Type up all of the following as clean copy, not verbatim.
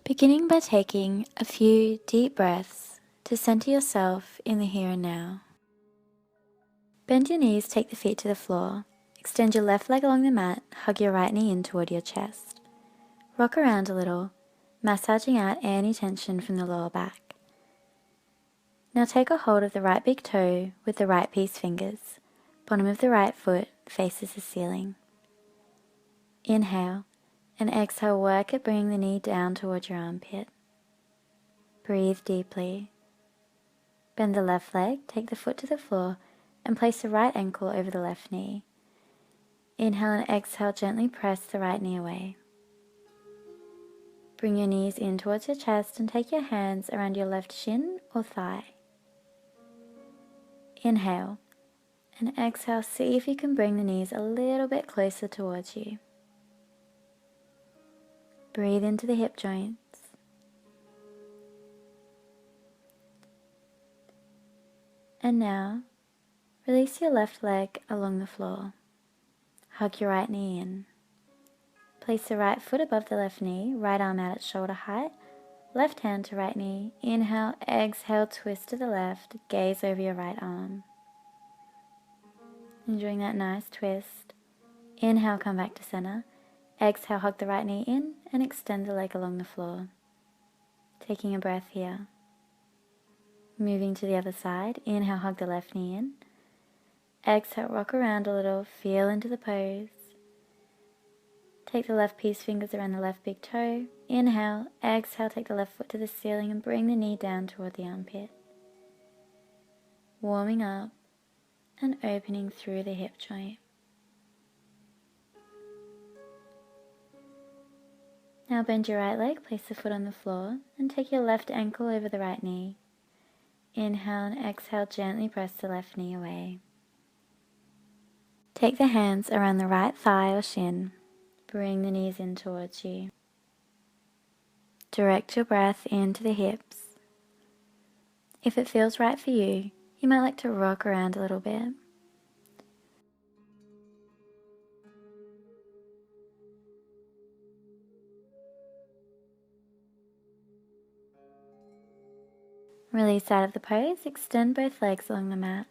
Beginning by taking a few deep breaths to center yourself in the here and now. Bend your knees, take the feet to the floor. Extend your left leg along the mat, hug your right knee in toward your chest. Rock around a little, massaging out any tension from the lower back. Now take a hold of the right big toe with the right peace fingers. Bottom of the right foot faces the ceiling. Inhale. And exhale, work at bringing the knee down towards your armpit. Breathe deeply. Bend the left leg, take the foot to the floor, and place the right ankle over the left knee. Inhale and exhale, gently press the right knee away. Bring your knees in towards your chest and take your hands around your left shin or thigh. Inhale, and exhale, see if you can bring the knees a little bit closer towards you. Breathe into the hip joints. And now, release your left leg along the floor. Hug your right knee in. Place the right foot above the left knee, right arm out at shoulder height, left hand to right knee. Inhale, exhale, twist to the left, gaze over your right arm. Enjoying that nice twist. Inhale, come back to center. Exhale, hug the right knee in and extend the leg along the floor. Taking a breath here. Moving to the other side. Inhale, hug the left knee in. Exhale, rock around a little, feel into the pose. Take the left peace fingers around the left big toe. Inhale, exhale, take the left foot to the ceiling and bring the knee down toward the armpit. Warming up and opening through the hip joint. Now bend your right leg, place the foot on the floor, and take your left ankle over the right knee. Inhale and exhale, gently press the left knee away. Take the hands around the right thigh or shin. Bring the knees in towards you. Direct your breath into the hips. If it feels right for you, you might like to rock around a little bit. Release out of the pose, extend both legs along the mat.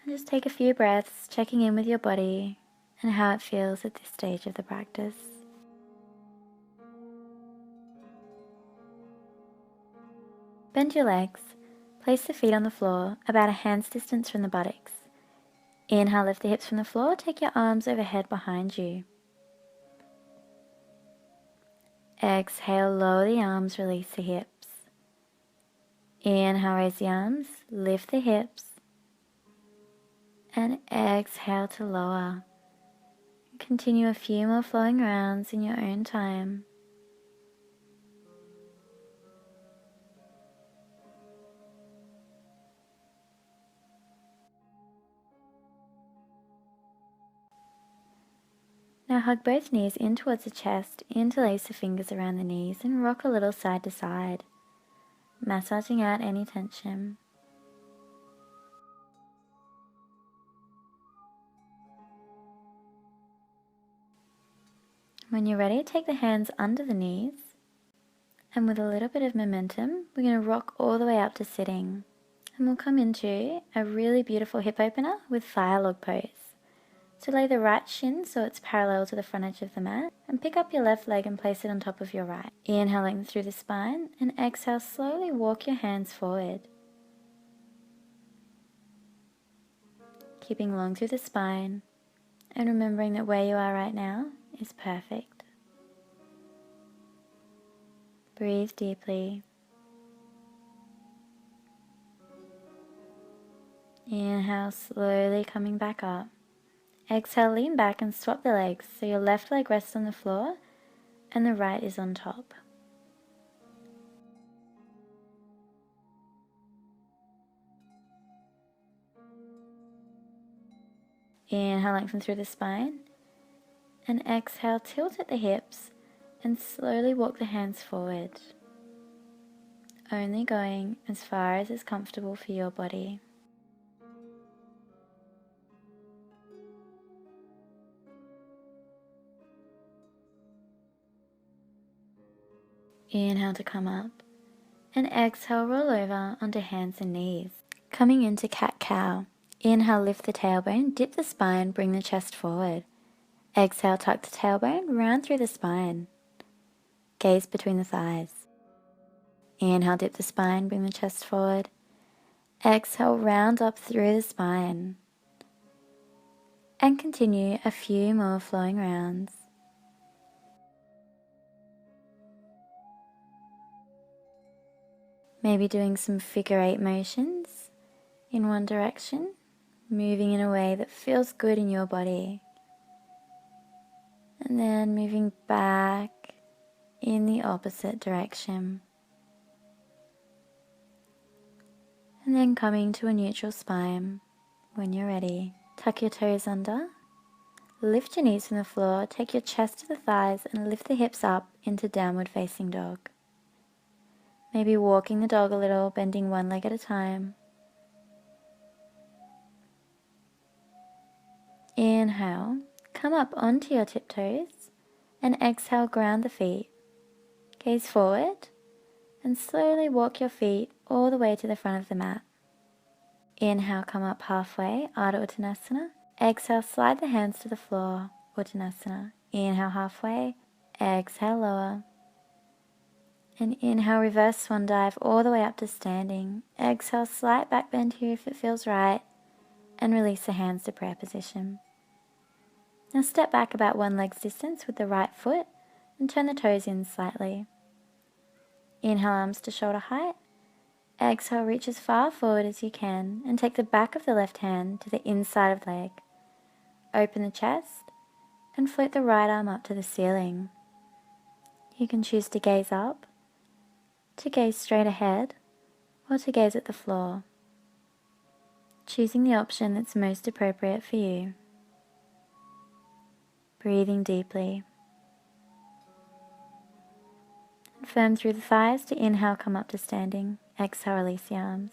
And just take a few breaths, checking in with your body and how it feels at this stage of the practice. Bend your legs. Place the feet on the floor, about a hand's distance from the buttocks. Inhale, lift the hips from the floor, take your arms overhead behind you. Exhale, lower the arms, release the hips. Inhale, raise the arms, lift the hips. And exhale to lower. Continue a few more flowing rounds in your own time. Now hug both knees in towards the chest, interlace the fingers around the knees and rock a little side to side, massaging out any tension. When you're ready, take the hands under the knees, and with a little bit of momentum, we're going to rock all the way up to sitting. And we'll come into a really beautiful hip opener with fire log pose. So lay the right shin so it's parallel to the front edge of the mat, and pick up your left leg and place it on top of your right. Inhaling through the spine, and exhale, slowly walk your hands forward. Keeping long through the spine, and remembering that where you are right now is perfect. Breathe deeply. Inhale, slowly coming back up. Exhale, lean back and swap the legs so your left leg rests on the floor and the right is on top. Inhale, lengthen through the spine, and exhale, tilt at the hips and slowly walk the hands forward, only going as far as is comfortable for your body. Inhale to come up, and exhale, roll over onto hands and knees. Coming into cat-cow. Inhale, lift the tailbone, dip the spine, bring the chest forward. Exhale, tuck the tailbone, round through the spine. Gaze between the thighs. Inhale, dip the spine, bring the chest forward. Exhale, round up through the spine. And continue a few more flowing rounds. Maybe doing some figure 8 motions in one direction, moving in a way that feels good in your body. And then moving back in the opposite direction. And then coming to a neutral spine. When you're ready, tuck your toes under, lift your knees from the floor, take your chest to the thighs and lift the hips up into downward facing dog. Maybe walking the dog a little, bending one leg at a time. Inhale, come up onto your tiptoes, and exhale, ground the feet. Gaze forward, and slowly walk your feet all the way to the front of the mat. Inhale, come up halfway, Ardha Uttanasana. Exhale, slide the hands to the floor, Uttanasana. Inhale, halfway, exhale, lower. And inhale, reverse swan dive all the way up to standing. Exhale, slight back bend here if it feels right, and release the hands to prayer position. Now step back about one leg's distance with the right foot and turn the toes in slightly. Inhale, arms to shoulder height. Exhale, reach as far forward as you can and take the back of the left hand to the inside of the leg. Open the chest and float the right arm up to the ceiling. You can choose to gaze up, to gaze straight ahead, or to gaze at the floor, choosing the option that's most appropriate for you. Breathing deeply. And firm through the thighs to inhale, come up to standing. Exhale, release the arms.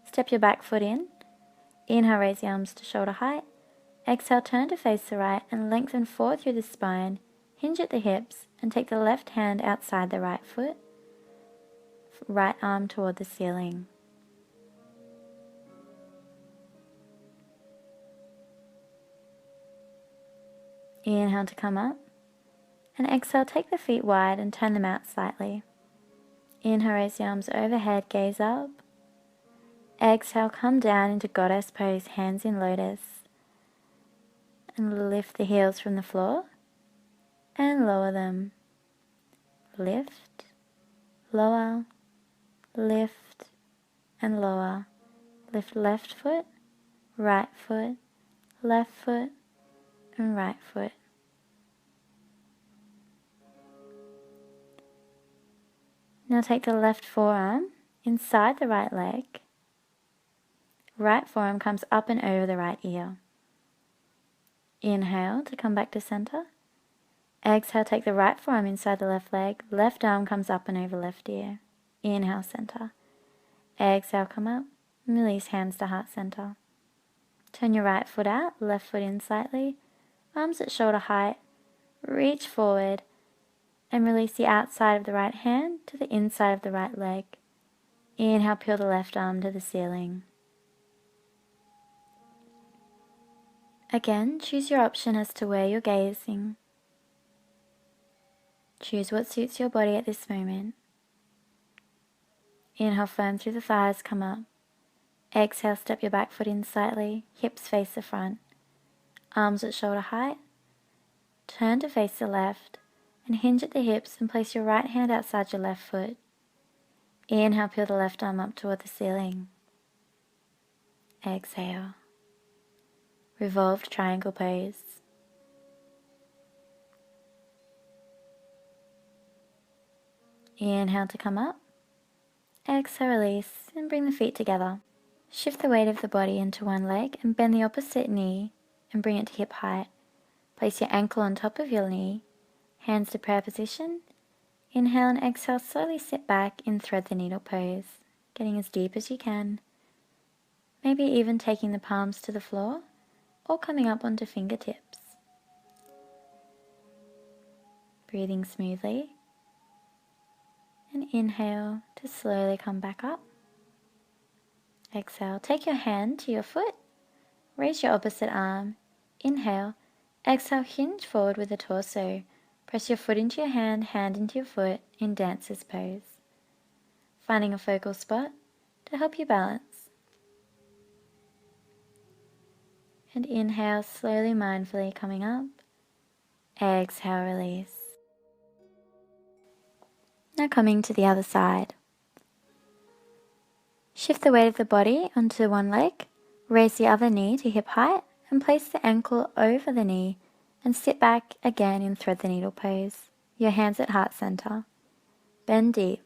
Step your back foot in. Inhale, raise the arms to shoulder height. Exhale, turn to face the right and lengthen forward through the spine. Hinge at the hips and take the left hand outside the right foot. Right arm toward the ceiling. Inhale to come up. And exhale, take the feet wide and turn them out slightly. Inhale, raise the arms overhead, gaze up. Exhale, come down into goddess pose, hands in lotus. And lift the heels from the floor and lower them. Lift, lower, lift, and lower. Lift left foot, right foot, left foot, and right foot. Now take the left forearm inside the right leg. Right forearm comes up and over the right ear. Inhale to come back to center. Exhale, take the right forearm inside the left leg. Left arm comes up and over left ear. Inhale, center. Exhale, come up. Release hands to heart center. Turn your right foot out, left foot in slightly. Arms at shoulder height. Reach forward and release the outside of the right hand to the inside of the right leg. Inhale, peel the left arm to the ceiling. Again, choose your option as to where you're gazing. Choose what suits your body at this moment. Inhale, firm through the thighs, come up. Exhale, step your back foot in slightly, hips face the front. Arms at shoulder height. Turn to face the left and hinge at the hips and place your right hand outside your left foot. Inhale, peel the left arm up toward the ceiling. Exhale. Revolved triangle pose. Inhale to come up. Exhale, release, and bring the feet together. Shift the weight of the body into one leg and bend the opposite knee and bring it to hip height. Place your ankle on top of your knee, hands to prayer position. Inhale and exhale, slowly sit back in thread the needle pose, getting as deep as you can. Maybe even taking the palms to the floor or coming up onto fingertips. Breathing smoothly. And inhale to slowly come back up. Exhale, take your hand to your foot, raise your opposite arm. Inhale, exhale, hinge forward with the torso. Press your foot into your hand, hand into your foot in dancer's pose. Finding a focal spot to help you balance. And inhale, slowly, mindfully coming up. Exhale, release. Now coming to the other side. Shift the weight of the body onto one leg, raise the other knee to hip height, and place the ankle over the knee, and sit back again in thread the needle pose. Your hands at heart center. Bend deep.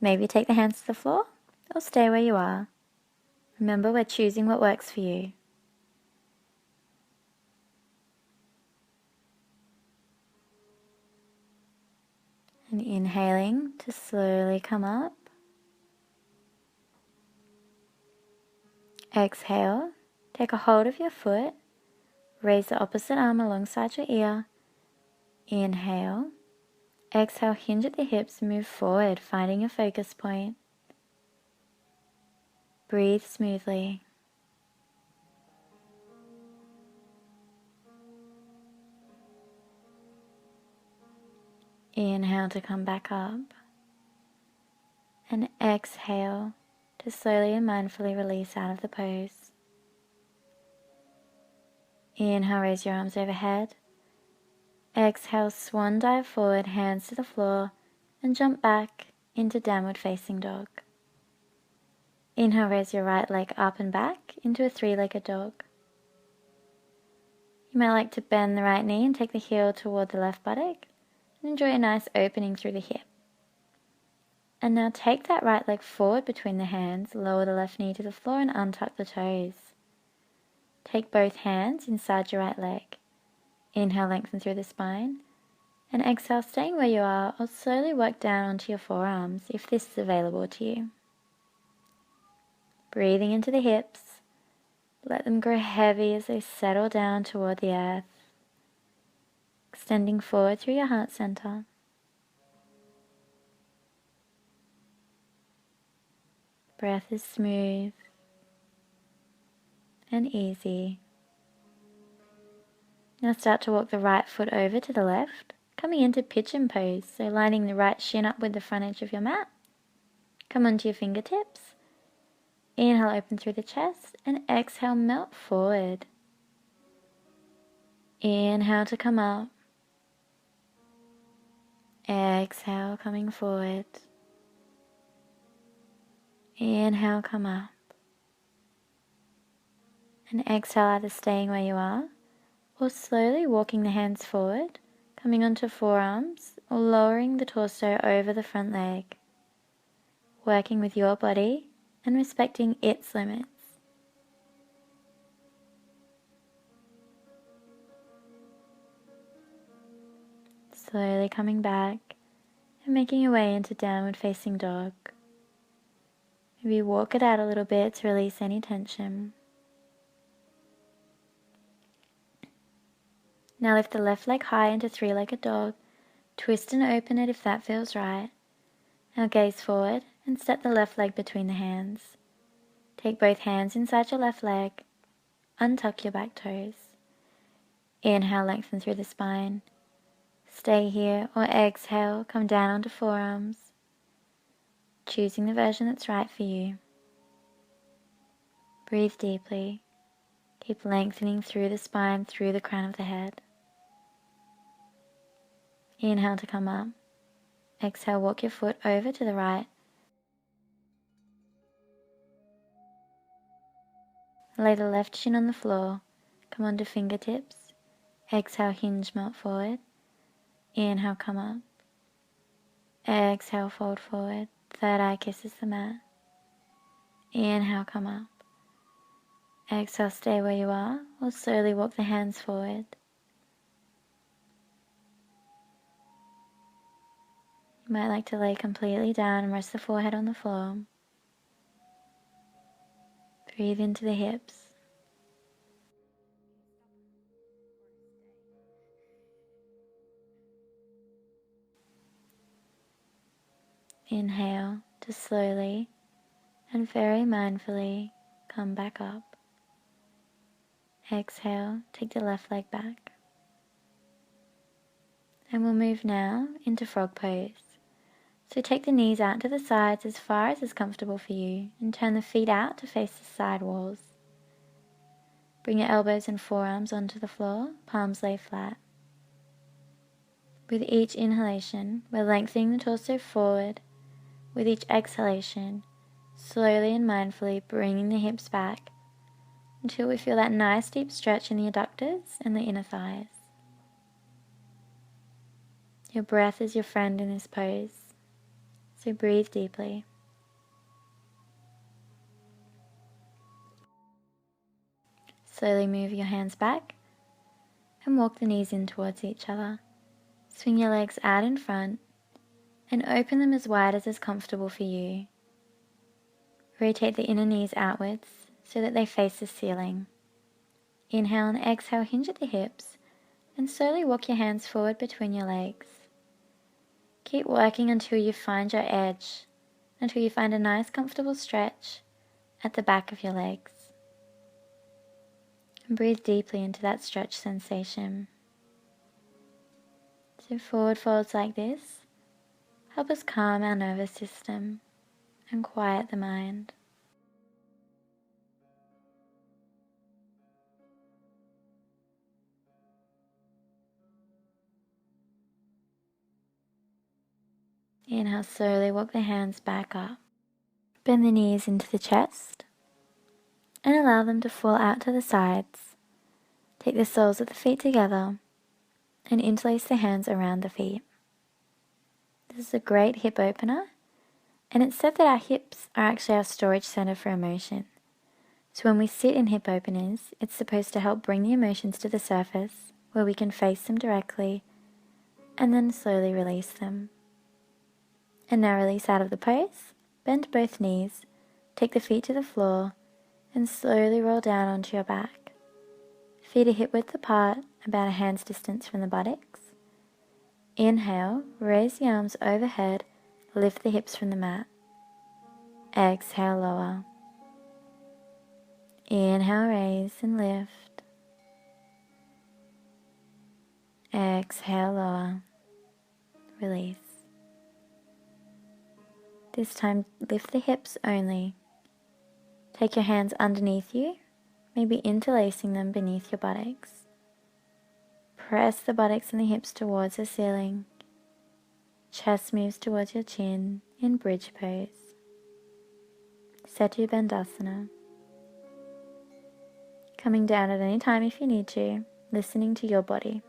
Maybe take the hands to the floor, or stay where you are. Remember, we're choosing what works for you. And inhaling to slowly come up. Exhale, take a hold of your foot, raise the opposite arm alongside your ear. Inhale, exhale, hinge at the hips, move forward, finding your focus point. Breathe smoothly. Inhale to come back up. And exhale to slowly and mindfully release out of the pose. Inhale, raise your arms overhead. Exhale, swan dive forward, hands to the floor, and jump back into downward facing dog. Inhale, raise your right leg up and back into a three-legged dog. You might like to bend the right knee and take the heel toward the left buttock, and enjoy a nice opening through the hip. And now take that right leg forward between the hands, lower the left knee to the floor and untuck the toes. Take both hands inside your right leg. Inhale, lengthen through the spine. And exhale, staying where you are, or slowly work down onto your forearms if this is available to you. Breathing into the hips. Let them grow heavy as they settle down toward the earth. Extending forward through your heart center. Breath is smooth and easy. Now start to walk the right foot over to the left, coming into Pigeon Pose, so lining the right shin up with the front edge of your mat. Come onto your fingertips. Inhale, open through the chest, and exhale, melt forward. Inhale to come up. Exhale, coming forward. Inhale, come up. And exhale, either staying where you are, or slowly walking the hands forward, coming onto forearms, or lowering the torso over the front leg. Working with your body and respecting its limits. Slowly coming back and making your way into downward facing dog. Maybe walk it out a little bit to release any tension. Now lift the left leg high into three-legged dog. Twist and open it if that feels right. Now gaze forward and step the left leg between the hands. Take both hands inside your left leg. Untuck your back toes. Inhale, lengthen through the spine. Stay here, or exhale, come down onto forearms. Choosing the version that's right for you. Breathe deeply. Keep lengthening through the spine, through the crown of the head. Inhale to come up. Exhale, walk your foot over to the right. Lay the left shin on the floor. Come onto fingertips. Exhale, hinge, melt forward. Inhale, come up. Exhale, fold forward. Third eye kisses the mat. Inhale, come up. Exhale, stay where you are, or slowly walk the hands forward. You might like to lay completely down and rest the forehead on the floor. Breathe into the hips. Inhale to slowly and very mindfully come back up. Exhale, take the left leg back. And we'll move now into frog pose. So take the knees out to the sides as far as is comfortable for you and turn the feet out to face the side walls. Bring your elbows and forearms onto the floor, palms lay flat. With each inhalation, we're lengthening the torso forward. With each exhalation, slowly and mindfully bringing the hips back until we feel that nice deep stretch in the adductors and the inner thighs. Your breath is your friend in this pose, so breathe deeply. Slowly move your hands back and walk the knees in towards each other. Swing your legs out in front and open them as wide as is comfortable for you. Rotate the inner knees outwards so that they face the ceiling. Inhale and exhale, hinge at the hips and slowly walk your hands forward between your legs. Keep working until you find your edge, until you find a nice comfortable stretch at the back of your legs. And breathe deeply into that stretch sensation. So forward folds like this help us calm our nervous system and quiet the mind. Inhale, slowly walk the hands back up. Bend the knees into the chest and allow them to fall out to the sides. Take the soles of the feet together and interlace the hands around the feet. This is a great hip opener, and it's said that our hips are actually our storage center for emotion. So when we sit in hip openers, it's supposed to help bring the emotions to the surface where we can face them directly and then slowly release them. And now release out of the pose, bend both knees, take the feet to the floor and slowly roll down onto your back. Feet are hip width apart, about a hand's distance from the buttocks. Inhale, raise the arms overhead, lift the hips from the mat. Exhale, lower. Inhale, raise and lift. Exhale, lower. Release. This time, lift the hips only. Take your hands underneath you, maybe interlacing them beneath your buttocks. Press the buttocks and the hips towards the ceiling. Chest moves towards your chin in bridge pose. Setu Bandhasana. Coming down at any time if you need to, listening to your body.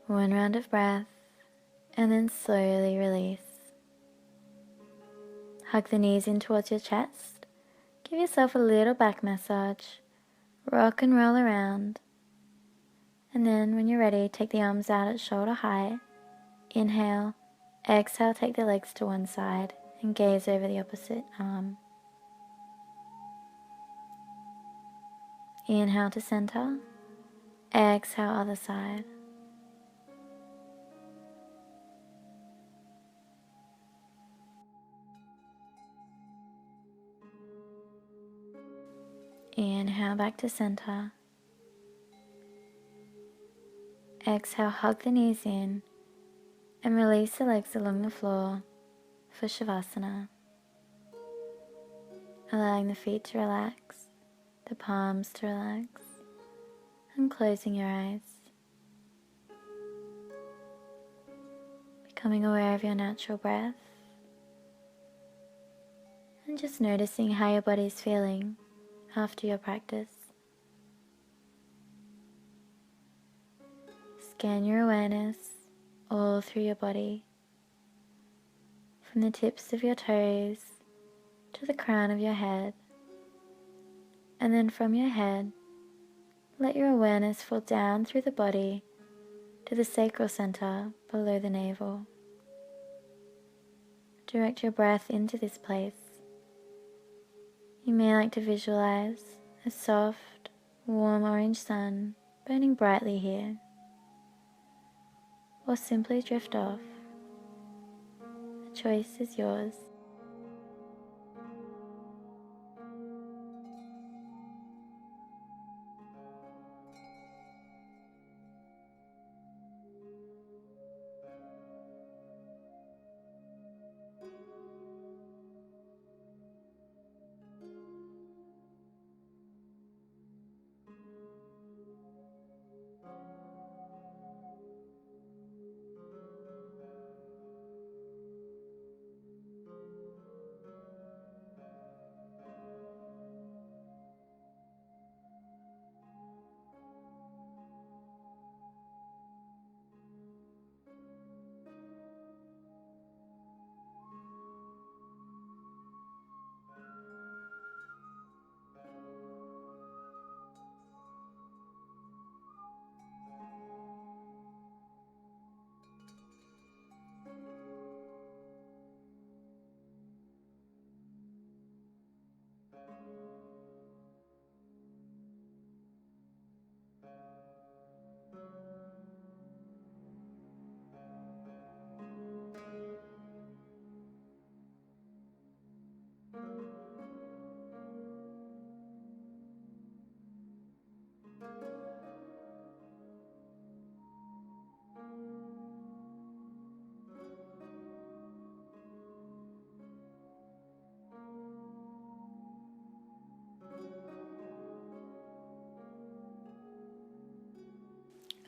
One round of breath, and then slowly release. Hug the knees in towards your chest. Give yourself a little back massage. Rock and roll around. And then when you're ready, take the arms out at shoulder height. Inhale. Exhale, take the legs to one side and gaze over the opposite arm. Inhale to center. Exhale, other side. Inhale back to center. Exhale, hug the knees in and release the legs along the floor for Shavasana. Allowing the feet to relax, the palms to relax, and closing your eyes. Becoming aware of your natural breath and just noticing how your body is feeling after your practice. Scan your awareness all through your body, from the tips of your toes to the crown of your head, and then from your head, let your awareness fall down through the body to the sacral center below the navel. Direct your breath into this place. You may like to visualize a soft, warm orange sun burning brightly here. or simply drift off. The choice is yours.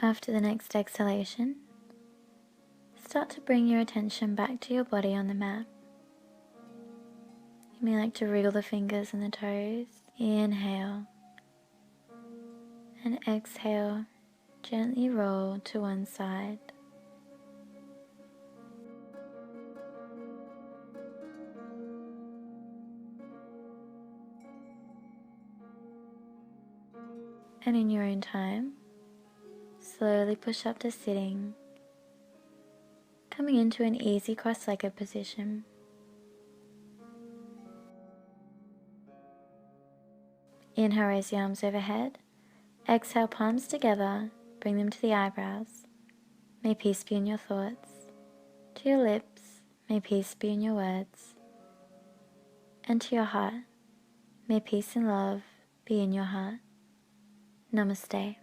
After the next exhalation, start to bring your attention back to your body on the mat. You may like to wriggle the fingers and the toes. Inhale and exhale, gently roll to one side. And in your own time, slowly push up to sitting, coming into an easy cross-legged position. Inhale, raise the arms overhead. Exhale, palms together, bring them to the eyebrows. May peace be in your thoughts. To your lips, may peace be in your words. And to your heart, may peace and love be in your heart. Namaste.